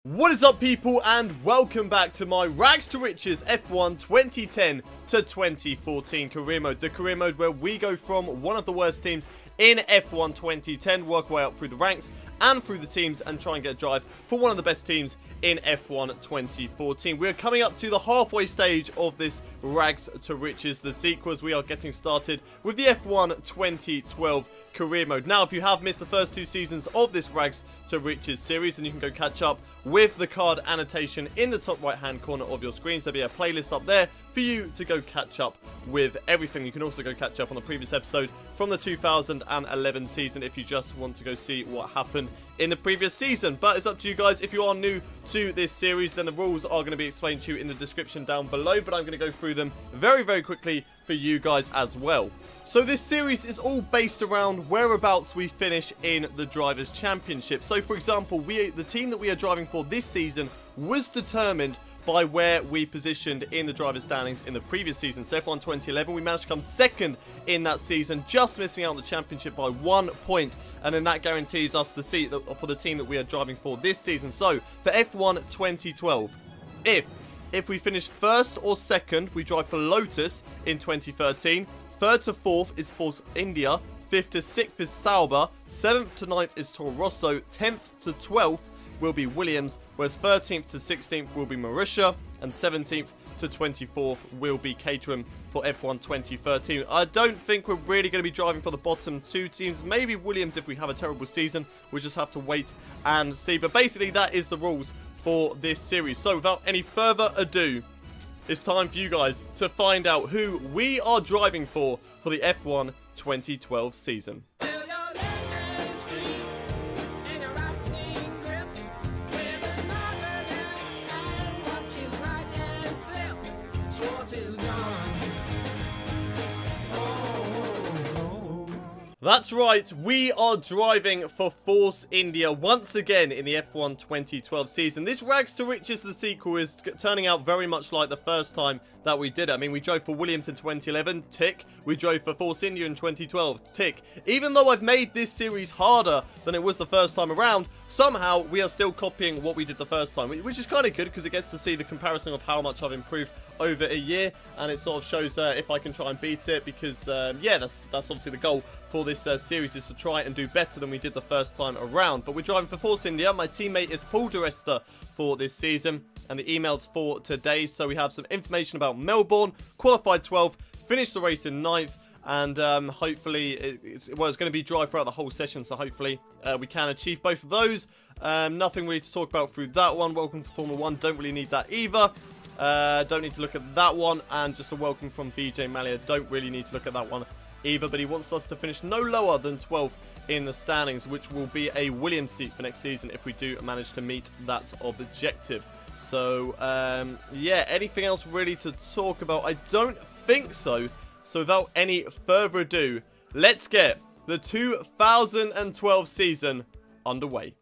What is up, people, and welcome back to my Rags to Riches F1 2010 to 2014 career mode. The career mode where we go from one of the worst teams in F1 2010, work our way up through the ranks and through the teams and try and get a drive for one of the best teams in F1 2014. We're coming up to the halfway stage of this Rags to Riches, the sequel, as we are getting started with the F1 2012 career mode. Now, if you have missed the first two seasons of this Rags to Riches series, then you can go catch up with the card annotation in the top right hand corner of your screens. There'll be a playlist up there for you to go catch up with everything. You can also go catch up on the previous episode from the 2011 season if you just want to go see what happened in the previous season. But it's up to you guys. If you are new to this series, then the rules are going to be explained to you in the description down below, but I'm going to go through them very quickly for you guys as well. So this series is all based around whereabouts we finish in the Drivers' Championship. So for example, the team that we are driving for this season was determined by where we positioned in the driver's standings in the previous season. So F1 2011, we managed to come second in that season, just missing out on the championship by 1 point. And then that guarantees us the seat for the team that we are driving for this season. So for F1 2012, if we finish first or second, we drive for Lotus in 2013. Third to fourth is Force India. 5th to 6th is Sauber. 7th to 9th is Toro Rosso. 10th to 12th will be Williams, whereas 13th to 16th will be Marussia, and 17th to 24th will be Caterham for F1 2013. I don't think we're really going to be driving for the bottom two teams. Maybe Williams if we have a terrible season. We'll just have to wait and see. But basically, that is the rules for this series. So without any further ado, it's time for you guys to find out who we are driving for the F1 2012 season. That's right, we are driving for Force India once again in the F1 2012 season. This Rags to Riches, the sequel, is turning out very much like the first time that we did it. I mean, we drove for Williams in 2011, tick. We drove for Force India in 2012, tick. Even though I've made this series harder than it was the first time around, somehow we are still copying what we did the first time, which is kind of good because it gets to see the comparison of how much I've improved over a year, and it sort of shows if I can try and beat it, because yeah, that's obviously the goal for this series, is to try and do better than we did the first time around. But we're driving for Force India. My teammate is Paul DeResta for this season, and the emails for today. So we have some information about Melbourne, qualified 12th, finished the race in 9th, and hopefully it's going to be dry throughout the whole session, so hopefully we can achieve both of those. Nothing really to talk about through that one. Welcome to Formula One, don't really need that either. Don't need to look at that one, and just a welcome from VJ Malia. Don't really need to look at that one either, but he wants us to finish no lower than 12th in the standings, which will be a Williams seat for next season if we do manage to meet that objective. So yeah, anything else really to talk about? I don't think so. So without any further ado, let's get the 2012 season underway.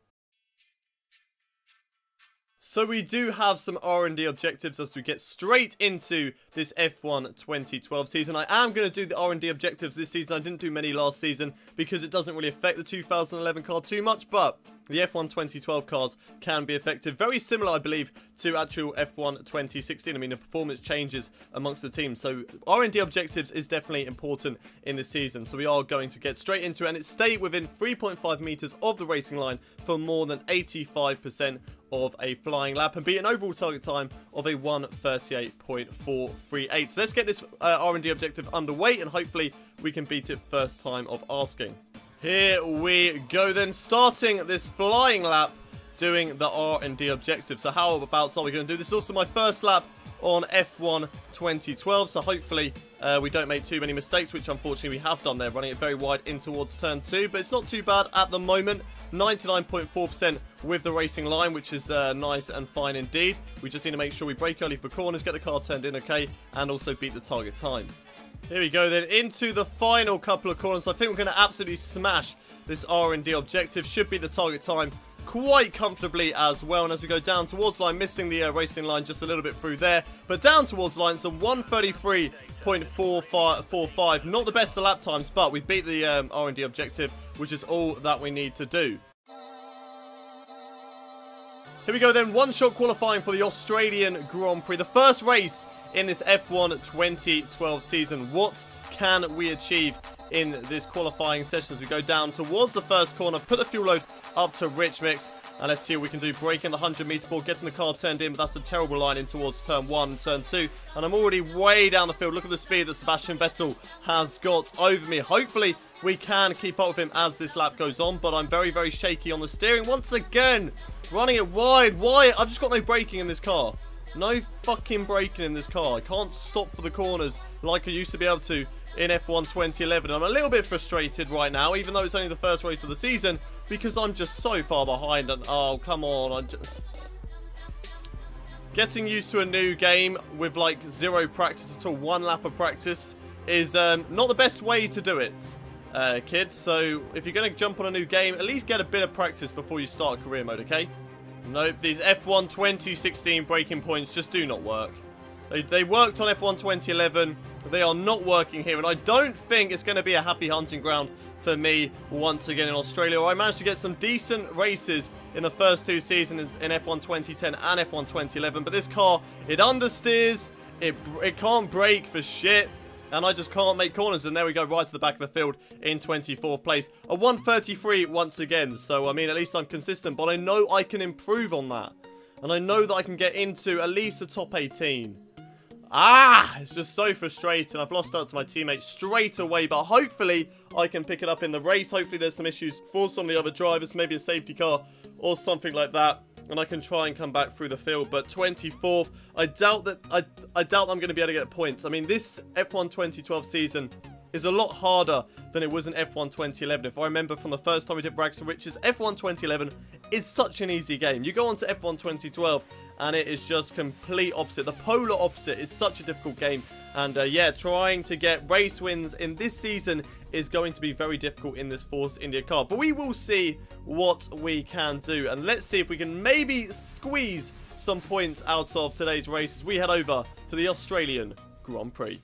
So we do have some R&D objectives as we get straight into this F1 2012 season. I am going to do the R&D objectives this season. I didn't do many last season because it doesn't really affect the 2011 car too much, but the F1 2012 cars can be effective. Very similar, I believe, to actual F1 2016. I mean, the performance changes amongst the teams. So R&D objectives is definitely important in this season. So we are going to get straight into it, and it's stay within 3.5 meters of the racing line for more than 85% of a flying lap and beat an overall target time of a 1:38.438. So let's get this R&D objective underway, and hopefully we can beat it first time of asking. Here we go then, starting this flying lap, doing the R&D objective. So how about are we going to do this? Is also my first lap on F1 2012, so hopefully we don't make too many mistakes, which unfortunately we have done there, running it very wide in towards turn 2, but it's not too bad at the moment. 99.4% with the racing line, which is nice and fine indeed. We just need to make sure we brake early for corners, get the car turned in okay, and also beat the target time. Here we go then, into the final couple of corners. I think we're going to absolutely smash this R&D objective. Should be the target time quite comfortably as well. And as we go down towards line, missing the racing line just a little bit through there, but down towards line, so 1:33.45. Not the best of lap times, but we beat the R&D objective, which is all that we need to do. Here we go then, one-shot qualifying for the Australian Grand Prix. The first race in this F1 2012 season. What can we achieve in this qualifying session as we go down towards the first corner, put the fuel load up to rich mix, and let's see what we can do. Breaking the 100-meter ball, getting the car turned in, but that's a terrible line in towards turn 1 and turn 2. And I'm already way down the field. Look at the speed that Sebastian Vettel has got over me. Hopefully, we can keep up with him as this lap goes on, but I'm very, very shaky on the steering. Once again, running it wide. Why? I've just got no braking in this car. No fucking braking in this car. I can't stop for the corners like I used to be able to in F1 2011. I'm a little bit frustrated right now, even though it's only the first race of the season, because I'm just so far behind. And oh, come on. Getting used to a new game with like zero practice at all, one lap of practice, is not the best way to do it, kids. So if you're going to jump on a new game, at least get a bit of practice before you start career mode, okay? Nope, these F1 2016 braking points just do not work. They worked on F1 2011. They are not working here, and I don't think it's going to be a happy hunting ground for me once again in Australia. I managed to get some decent races in the first 2 seasons in F1 2010 and F1 2011, but this car, it understeers, it can't brake for shit, and I just can't make corners. And there we go, right to the back of the field in 24th place. A 133 once again, so I mean, at least I'm consistent, but I know I can improve on that, and I know that I can get into at least the top 18. It's just so frustrating. I've lost out to my teammates straight away, but hopefully I can pick it up in the race. Hopefully there's some issues for some of the other drivers, maybe a safety car or something like that, and I can try and come back through the field. But 24th, I doubt that I'm going to be able to get points. I mean, this F1 2012 season is a lot harder than it was in F1 2011. If I remember from the first time we did Rags to Riches, F1 2011 is such an easy game. You go on to F1 2012 and it is just complete opposite. The polar opposite. Is such a difficult game. And yeah, trying to get race wins in this season is going to be very difficult in this Force India car. But we will see what we can do. And let's see if we can maybe squeeze some points out of today's race as we head over to the Australian Grand Prix.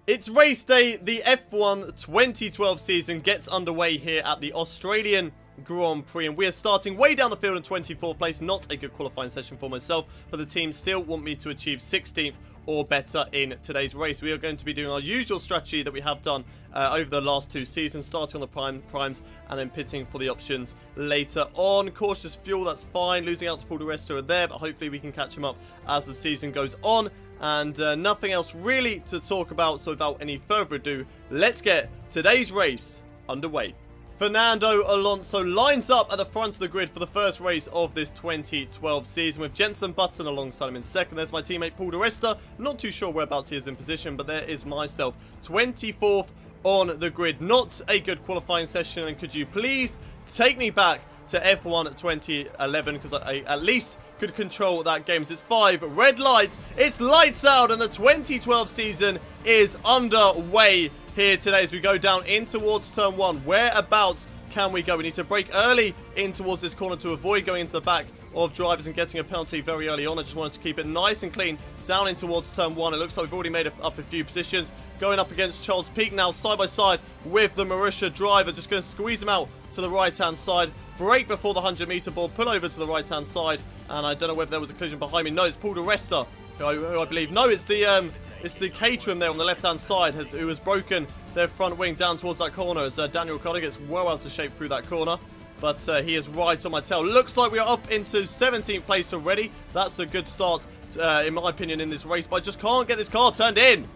It's race day. The F1 2012 season gets underway here at the Australian Grand Prix, and we are starting way down the field in 24th place. Not a good qualifying session for myself, but the team still want me to achieve 16th or better in today's race. We are going to be doing our usual strategy that we have done over the last 2 seasons, starting on the primes and then pitting for the options later on. Cautious fuel, that's fine. Losing out to Toro Rosso there, but hopefully we can catch him up as the season goes on. And nothing else really to talk about, so without any further ado, let's get today's race underway. Fernando Alonso lines up at the front of the grid for the first race of this 2012 season, with Jenson Button alongside him in second. There's my teammate Paul Di Resta. Not too sure whereabouts he is in position, but there is myself, 24th on the grid. Not a good qualifying session, and could you please take me back to F1 2011, because I at least could control that game. It's 5 red lights, it's lights out, and the 2012 season is underway here today as we go down in towards turn 1. Whereabouts can we go? We need to brake early in towards this corner to avoid going into the back of drivers and getting a penalty very early on. I just wanted to keep it nice and clean down in towards turn 1. It looks like we've already made up a few positions. Going up against Charles Peak now, side by side with the Marussia driver. Just going to squeeze him out to the right-hand side. Brake before the 100-meter ball. Pull over to the right-hand side. And I don't know whether there was a collision behind me. No, it's Paul Di Resta, who I believe. No, it's the Caterham there on the left-hand side who has broken their front wing down towards that corner as Daniel Carter gets well out of shape through that corner. But he is right on my tail. Looks like we are up into 17th place already. That's a good start, in my opinion, in this race. But I just can't get this car turned in.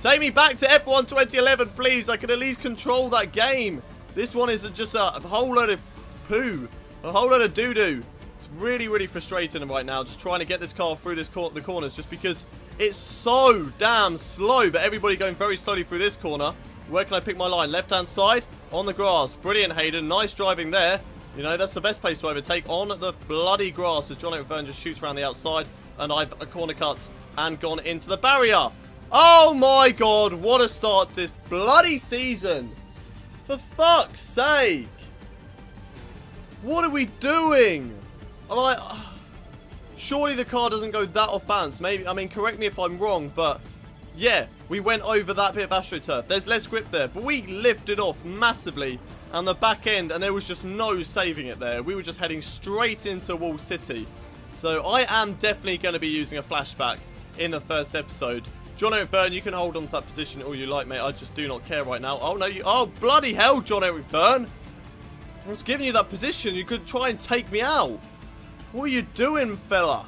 Take me back to F1 2011, please. I can at least control that game. This one is just a whole load of poo. A whole load of doo-doo. It's really, really frustrating right now. Just trying to get this car through the corners just because it's so damn slow. But everybody going very slowly through this corner. Where can I pick my line? Left-hand side on the grass. Brilliant, Hayden. Nice driving there. You know, that's the best place to overtake on the bloody grass as John McVern just shoots around the outside. And I've a corner cut and gone into the barrier. Oh my god, what a start to this bloody season. For fuck's sake. What are we doing? Surely the car doesn't go that off balance. Maybe, I mean, correct me if I'm wrong, but yeah, we went over that bit of AstroTurf. There's less grip there, but we lifted off massively and the back end, and there was just no saving it there. We were just heading straight into Wall City. So I am definitely going to be using a flashback in the first episode. John-Eric Verne, you can hold on to that position all you like, mate. I just do not care right now. Oh, no, oh, bloody hell, John-Eric Verne. I was giving you that position. You could try and take me out. What are you doing, fella?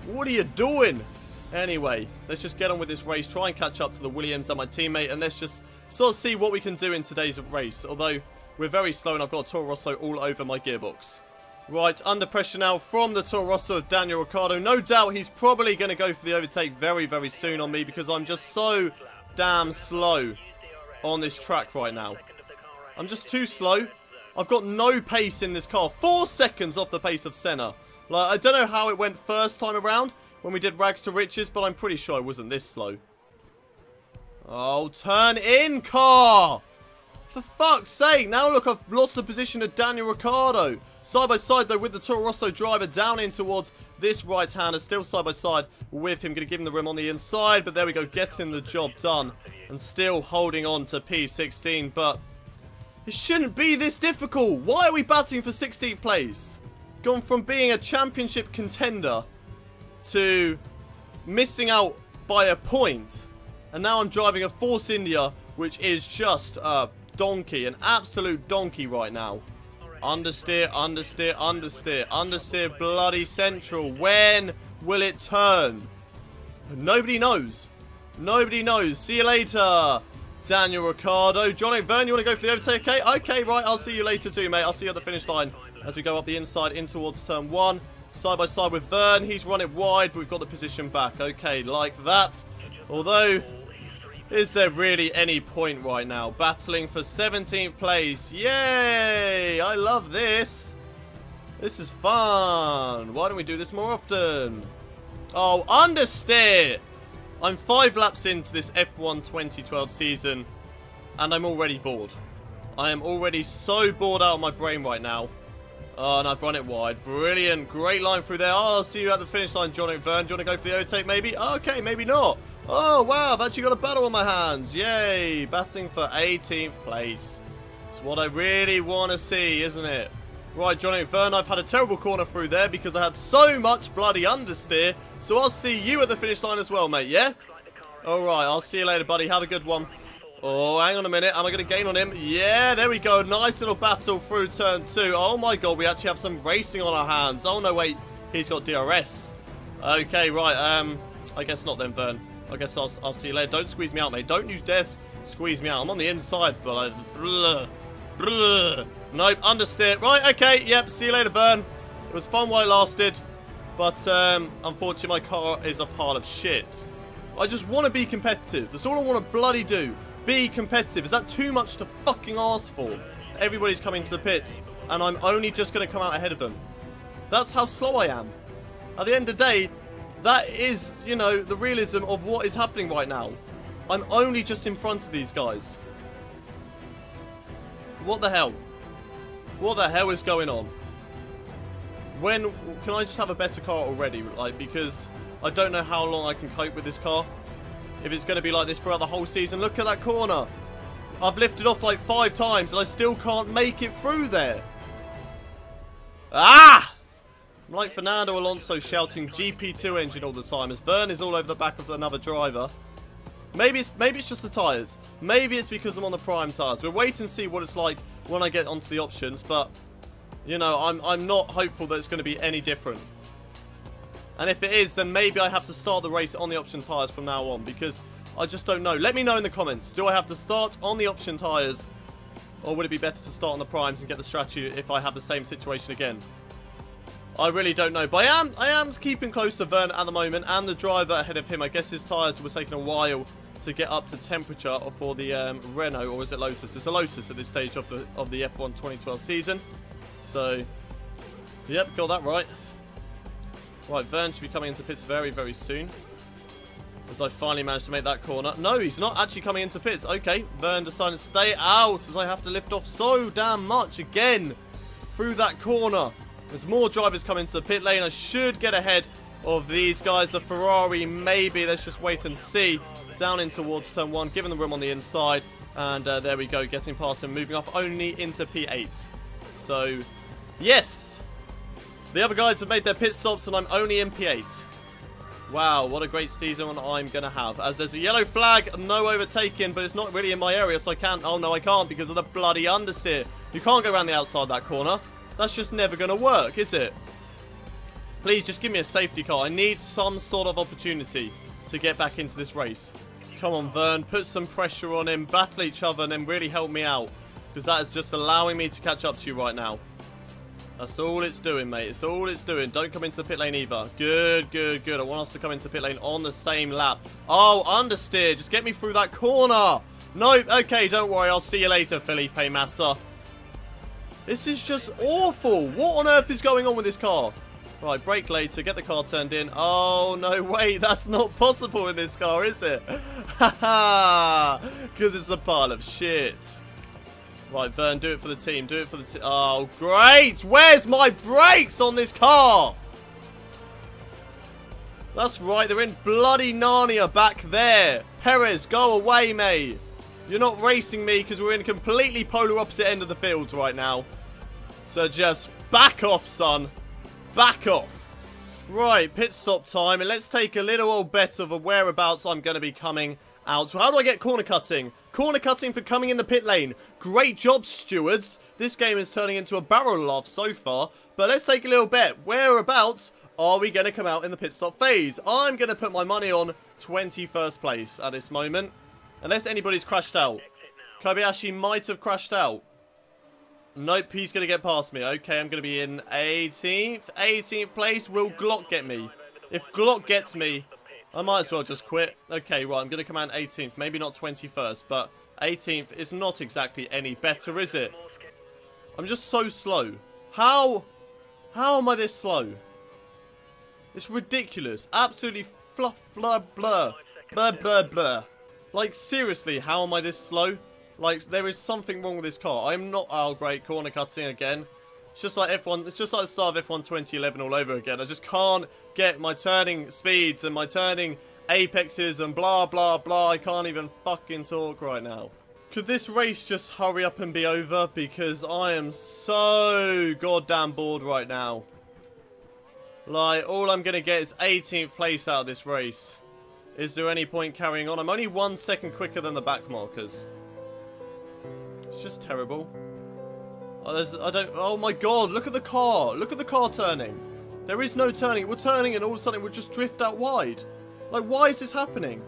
What are you doing? Anyway, let's just get on with this race. Try and catch up to the Williams and my teammate. And let's just sort of see what we can do in today's race. Although, we're very slow and I've got a Toro Rosso all over my gearbox. Right, under pressure now from the Toro Rosso of Daniel Ricciardo. No doubt he's probably going to go for the overtake very, very soon on me because I'm just so damn slow on this track right now. I'm just too slow. I've got no pace in this car. 4 seconds off the pace of Senna. Like, I don't know how it went first time around when we did Rags to Riches, but I'm pretty sure I wasn't this slow. Oh, turn in, car! For fuck's sake, now look, I've lost the position to Daniel Ricciardo. Side by side, though, with the Toro Rosso driver down in towards this right-hander. Still side by side with him. Going to give him the rim on the inside. But there we go, getting the job done. And still holding on to P16. But it shouldn't be this difficult. Why are we battling for 16th place? Gone from being a championship contender to missing out by a point. And now I'm driving a Force India, which is just a donkey. An absolute donkey right now. Understeer, understeer, understeer, understeer, bloody central. When will it turn? Nobody knows. Nobody knows. See you later, Daniel Ricciardo. John-Eric Verne, you want to go for the overtake? Okay, okay, right. I'll see you later too, mate. I'll see you at the finish line as we go up the inside in towards turn 1. Side by side with Verne. He's run it wide, but we've got the position back. Okay, like that. Although, is there really any point right now? Battling for 17th place. Yay! I love this. This is fun. Why don't we do this more often? Oh, understeer! I'm 5 laps into this F1 2012 season, and I'm already bored. I am already so bored out of my brain right now. Oh, and I've run it wide. Brilliant. Great line through there. Oh, I'll see you at the finish line, John-Eric Verne. Do you want to go for the overtake, maybe? Okay, maybe not. Oh, wow, I've actually got a battle on my hands. Yay, batting for 18th place. It's what I really want to see, isn't it? Right, John-Eric Verne, I've had a terrible corner through there because I had so much bloody understeer. So I'll see you at the finish line as well, mate, yeah? Alright, I'll see you later, buddy. Have a good one. Oh, hang on a minute. Am I going to gain on him? Yeah, there we go. Nice little battle through turn 2. Oh, my God, we actually have some racing on our hands. Oh, no, wait. He's got DRS. Okay, right. I guess not then, Verne. I guess I'll see you later. Don't squeeze me out, mate. Don't you dare squeeze me out. I'm on the inside, but nope, understeer. Right, okay. Yep, see you later, Verne. It was fun while it lasted. But, unfortunately, my car is a pile of shit. I just want to be competitive. That's all I want to bloody do. Be competitive. Is that too much to fucking ask for? Everybody's coming to the pits, and I'm only just going to come out ahead of them. That's how slow I am. At the end of the day, that is, you know, the realism of what is happening right now. I'm only just in front of these guys. What the hell? What the hell is going on? When can I just have a better car already? Like, because I don't know how long I can cope with this car. If it's going to be like this throughout the whole season. Look at that corner. I've lifted off like 5 times and I still can't make it through there. Ah! I'm like Fernando Alonso shouting GP2 engine all the time as Verne is all over the back of another driver. Maybe it's just the tyres. Maybe it's because I'm on the prime tyres. We'll wait and see what it's like when I get onto the options. But, you know, I'm not hopeful that it's going to be any different. And if it is, then maybe I have to start the race on the option tyres from now on. Because I just don't know. Let me know in the comments. Do I have to start on the option tyres? Or would it be better to start on the primes and get the strategy if I have the same situation again? I really don't know. But I am keeping close to Verne at the moment. And the driver ahead of him. I guess his tyres were taking a while to get up to temperature for the Renault. Or is it Lotus? It's a Lotus at this stage of the F1 2012 season. So, yep, got that right. Right, Verne should be coming into pits very, very soon. As I finally managed to make that corner. No, he's not actually coming into pits. Okay, Verne decided to stay out as I have to lift off so damn much again through that corner. There's more drivers coming into the pit lane. I should get ahead of these guys. The Ferrari, maybe. Let's just wait and see. Down in towards turn 1, giving the room on the inside. And there we go, getting past him, moving up only into P8. So, yes! The other guys have made their pit stops and I'm only in P8. Wow, what a great season I'm going to have. As there's a yellow flag, no overtaking, but it's not really in my area, so I can't... Oh, no, I can't because of the bloody understeer. You can't go around the outside of that corner. That's just never going to work, is it? Please, just give me a safety car. I need some sort of opportunity to get back into this race. Come on, Vern. Put some pressure on him. Battle each other and then really help me out. Because that is just allowing me to catch up to you right now. That's all it's doing, mate. It's all it's doing. Don't come into the pit lane either. Good, good, good. I want us to come into pit lane on the same lap. Oh, understeer. Just get me through that corner. Nope. Okay, don't worry. I'll see you later, Felipe Massa. This is just awful. What on earth is going on with this car? Right, brake later. Get the car turned in. Oh, no, wait. That's not possible in this car, is it? Haha. Because it's a pile of shit. Right, Vern, do it for the team. Do it for the team. Oh, great. Where's my brakes on this car? That's right. They're in bloody Narnia back there. Perez, go away, mate. You're not racing me because we're in a completely polar opposite end of the field right now. So just back off, son. Back off. Right, pit stop time. And let's take a little old bet of a whereabouts I'm going to be coming out. So how do I get corner cutting? Corner cutting for coming in the pit lane. Great job, stewards. This game is turning into a barrel laugh so far. But let's take a little bet. Whereabouts are we going to come out in the pit stop phase? I'm going to put my money on 21st place at this moment. Unless anybody's crashed out. Kobayashi might have crashed out. Nope, he's going to get past me. Okay, I'm going to be in 18th. 18th place. Will Glock get me? If Glock gets me, I might as well just quit. Okay, right, I'm going to come out 18th. Maybe not 21st, but 18th is not exactly any better, is it? I'm just so slow. How am I this slow? It's ridiculous. Absolutely fluff, blur, blur. Blur, blur, blur. Like, seriously, how am I this slow? Like, there is something wrong with this car. I'm not... Oh, great. Corner cutting again. It's just like F1... It's just like the start of F1 2011 all over again. I just can't get my turning speeds and my turning apexes and blah, blah, blah. I can't even fucking talk right now. Could this race just hurry up and be over? Because I am so goddamn bored right now. Like, all I'm going to get is 18th place out of this race. Is there any point carrying on? I'm only 1 second quicker than the back markers. It's just terrible. Oh my god, look at the car. Look at the car turning. There is no turning. We're turning and all of a sudden we'll just drift out wide. Like, why is this happening?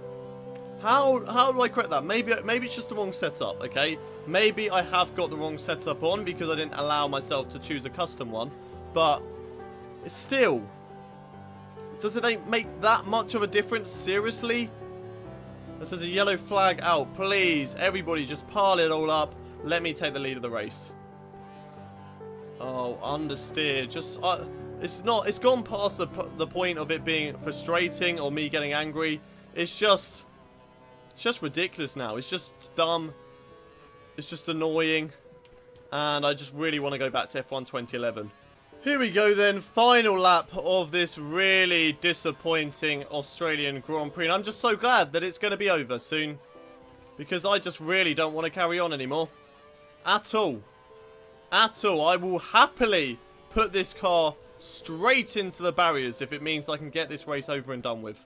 How do I correct that? Maybe it's just the wrong setup, okay? Maybe I have got the wrong setup on because I didn't allow myself to choose a custom one. But it's still... Does it make that much of a difference? Seriously? This is a yellow flag out. Please, everybody just pile it all up. Let me take the lead of the race. Oh, understeer. Just, it's gone past the point of it being frustrating or me getting angry. It's just ridiculous now. It's just dumb. It's just annoying. And I just really want to go back to F1 2011. Here we go then, final lap of this really disappointing Australian Grand Prix. And I'm just so glad that it's going to be over soon. Because I just really don't want to carry on anymore. At all. At all. I will happily put this car straight into the barriers if it means I can get this race over and done with.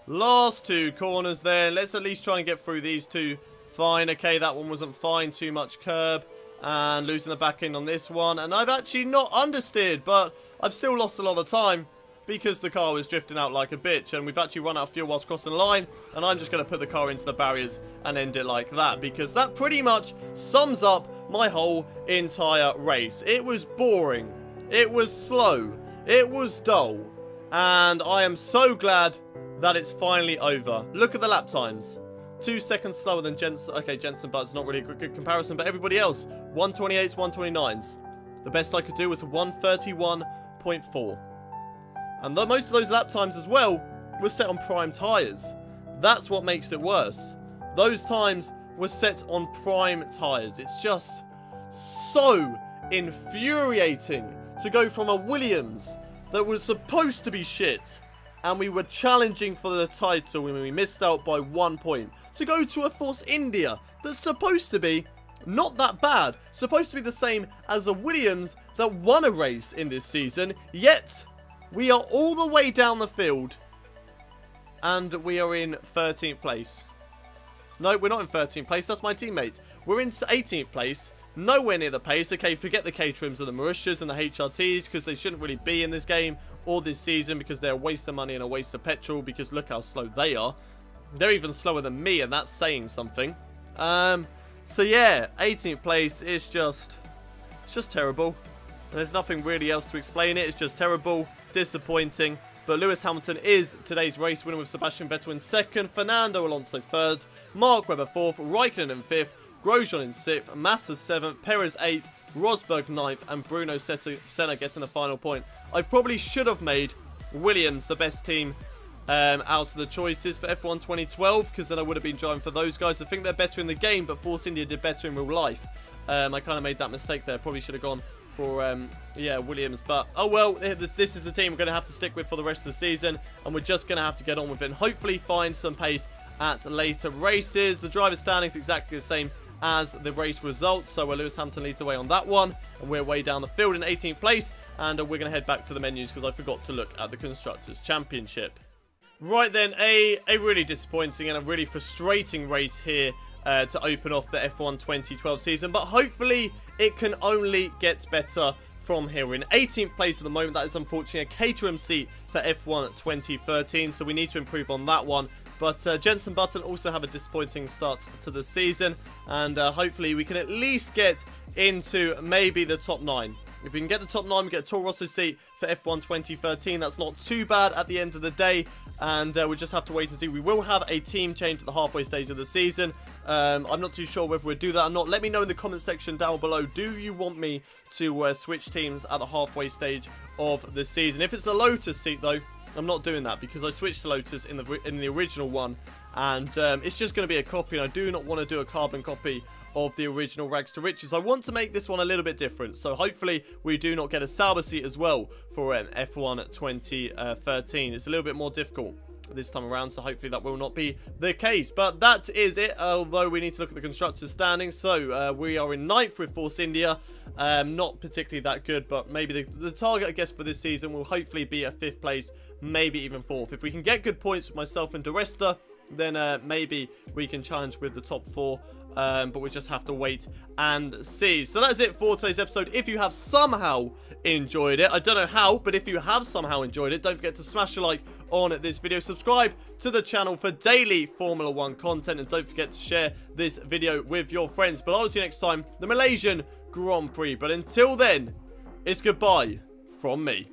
Last two corners then. Let's at least try and get through these two. Fine, okay, that one wasn't fine. Too much curb. And losing the back end on this one. And I've actually not understeered, but I've still lost a lot of time because the car was drifting out like a bitch. And we've actually run out of fuel whilst crossing the line. And I'm just going to put the car into the barriers and end it like that. Because that pretty much sums up my whole entire race. It was boring. It was slow. It was dull. And I am so glad that it's finally over. Look at the lap times. 2 seconds slower than Jensen. Okay, Jensen, but it's not really a good comparison. But everybody else, 128s, 129s. The best I could do was a 131.4. And most of those lap times as well were set on prime tyres. That's what makes it worse. Those times were set on prime tyres. It's just so infuriating to go from a Williams that was supposed to be shit and we were challenging for the title when we missed out by 1 point. To go to a Force India that's supposed to be not that bad. Supposed to be the same as a Williams that won a race in this season. Yet, we are all the way down the field. And we are in 13th place. No, we're not in 13th place. That's my teammate. We're in 18th place. Nowhere near the pace. Okay, forget the Caterhams and the Marussias and the HRTs because they shouldn't really be in this game or this season because they're a waste of money and a waste of petrol because look how slow they are. They're even slower than me and that's saying something. So yeah, 18th place is just terrible. There's nothing really else to explain it. It's just terrible, disappointing. But Lewis Hamilton is today's race winner with Sebastian Vettel in 2nd, Fernando Alonso 3rd, Mark Webber 4th, Raikkonen in 5th, Grosjean in 6th, Massa 7th, Perez 8th, Rosberg 9th, and Bruno Senna getting the final point. I probably should have made Williams the best team out of the choices for F1 2012, because then I would have been driving for those guys. I think they're better in the game, but Force India did better in real life. I kind of made that mistake there. Probably should have gone for, yeah, Williams. But, oh well, this is the team we're going to have to stick with for the rest of the season, and we're just going to have to get on with it and hopefully find some pace at later races. The driver standings exactly the same as the race results, so Lewis Hamilton leads the way on that one, and we're way down the field in 18th place, and we're going to head back to the menus because I forgot to look at the Constructors' Championship. Right then, a really disappointing and a really frustrating race here to open off the F1 2012 season, but hopefully it can only get better from here. We're in 18th place at the moment. That is unfortunately a Caterham seat for F1 2013, so we need to improve on that one. But Jenson Button also have a disappointing start to the season, and hopefully we can at least get into maybe the top 9. If we can get the top 9, we get a Toro Rosso seat for F1 2013. That's not too bad at the end of the day, and we just have to wait and see. We will have a team change at the halfway stage of the season. I'm not too sure whether we'll do that or not. Let me know in the comment section down below. Do you want me to switch teams at the halfway stage of the season? If it's a Lotus seat, though, I'm not doing that because I switched to Lotus in the original one, and it's just going to be a copy, and I do not want to do a carbon copy of the original Rags to Riches. I want to make this one a little bit different, so hopefully we do not get a Sauber seat as well for F1 2013. It's a little bit more difficult this time around, so hopefully that will not be the case. But that is it, although we need to look at the Constructors' standings. So we are in 9th with Force India. Not particularly that good, but maybe the target, I guess, for this season will hopefully be a 5th place, maybe even 4th. If we can get good points with myself and DeResta, then maybe we can challenge with the top 4. But we just have to wait and see. So that's it for today's episode. If you have somehow enjoyed it, I don't know how, but if you have somehow enjoyed it, don't forget to smash a like on this video. Subscribe to the channel for daily Formula One content, and don't forget to share this video with your friends. But I'll see you next time, the Malaysian Grand Prix. But until then, it's goodbye from me.